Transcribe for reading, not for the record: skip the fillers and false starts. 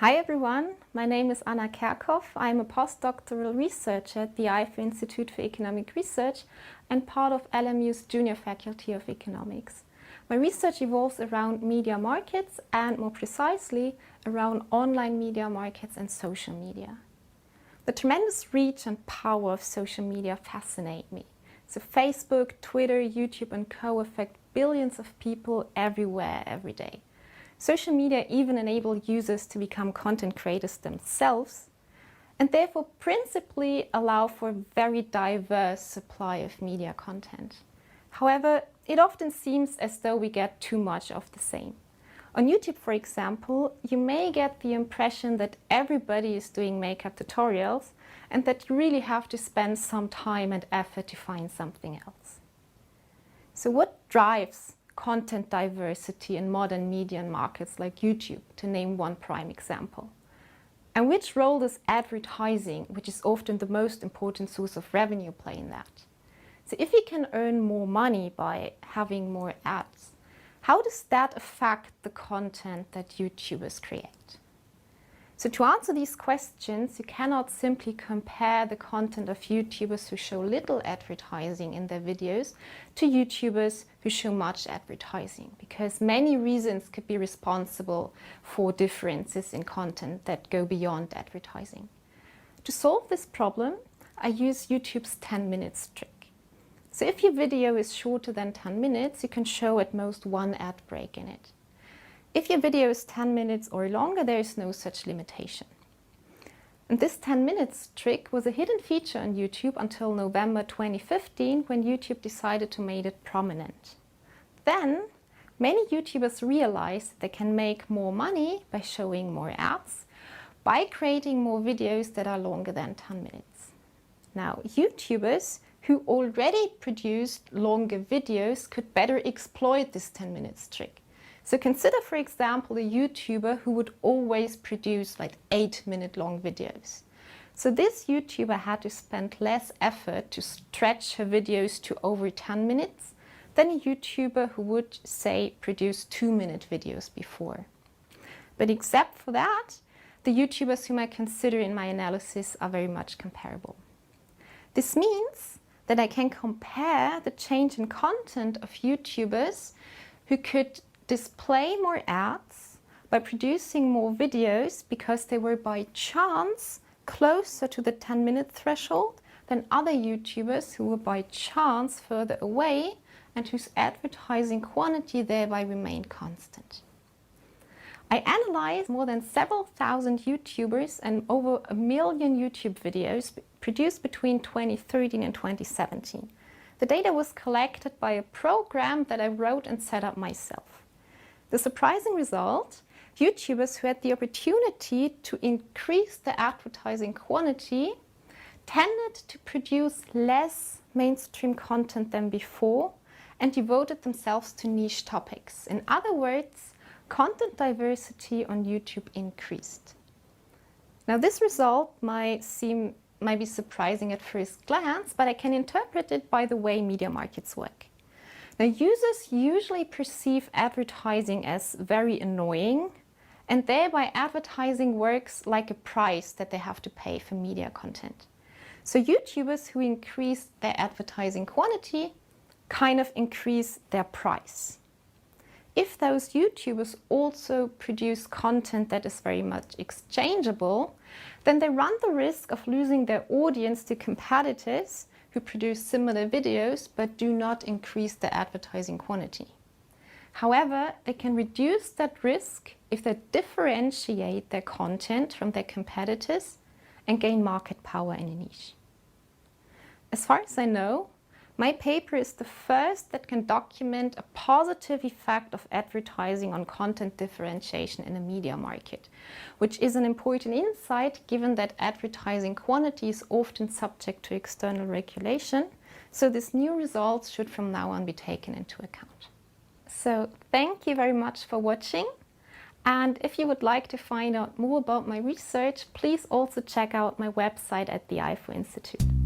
Hi everyone, my name is Anna Kerkhoff. I'm a postdoctoral researcher at the Institut for Economic Research and part of LMU's Junior Faculty of Economics. My research evolves around media markets and more precisely around online media markets and social media. The tremendous reach and power of social media fascinate me. So Facebook, Twitter, YouTube and co affect billions of people everywhere, every day. Social media even enable users to become content creators themselves and therefore principally allow for a very diverse supply of media content. However, it often seems as though we get too much of the same. On YouTube, for example, you may get the impression that everybody is doing makeup tutorials and that you really have to spend some time and effort to find something else. So what drives content diversity in modern media markets like YouTube, to name one prime example? And which role does advertising, which is often the most important source of revenue, play in that? So if you can earn more money by having more ads, how does that affect the content that YouTubers create? So to answer these questions, you cannot simply compare the content of YouTubers who show little advertising in their videos to YouTubers who show much advertising, because many reasons could be responsible for differences in content that go beyond advertising. To solve this problem, I use YouTube's 10 minutes trick. So if your video is shorter than 10 minutes, you can show at most one ad break in it. If your video is 10 minutes or longer, there is no such limitation. And this 10 minutes trick was a hidden feature on YouTube until November 2015, when YouTube decided to make it prominent. Then, many YouTubers realized they can make more money by showing more ads, by creating more videos that are longer than 10 minutes. Now, YouTubers who already produced longer videos could better exploit this 10 minutes trick. So consider, for example, a YouTuber who would always produce like 8-minute long videos. So this YouTuber had to spend less effort to stretch her videos to over 10 minutes than a YouTuber who would, say, produce 2-minute videos before. But except for that, the YouTubers whom I consider in my analysis are very much comparable. This means that I can compare the change in content of YouTubers who could display more ads by producing more videos because they were by chance closer to the 10-minute threshold than other YouTubers who were by chance further away and whose advertising quantity thereby remained constant. I analyzed more than several thousand YouTubers and over 1 million YouTube videos produced between 2013 and 2017. The data was collected by a program that I wrote and set up myself. The surprising result, YouTubers who had the opportunity to increase their advertising quantity tended to produce less mainstream content than before and devoted themselves to niche topics. In other words, content diversity on YouTube increased. Now, this result might be surprising at first glance, but I can interpret it by the way media markets work. Now, users usually perceive advertising as very annoying, and thereby advertising works like a price that they have to pay for media content. So YouTubers who increase their advertising quantity kind of increase their price. If those YouTubers also produce content that is very much exchangeable, then they run the risk of losing their audience to competitors who produce similar videos but do not increase their advertising quantity. However, they can reduce that risk if they differentiate their content from their competitors and gain market power in a niche. As far as I know, my paper is the first that can document a positive effect of advertising on content differentiation in a media market, which is an important insight given that advertising quantity is often subject to external regulation. So this new result should from now on be taken into account. So thank you very much for watching. And if you would like to find out more about my research, please also check out my website at the Institut.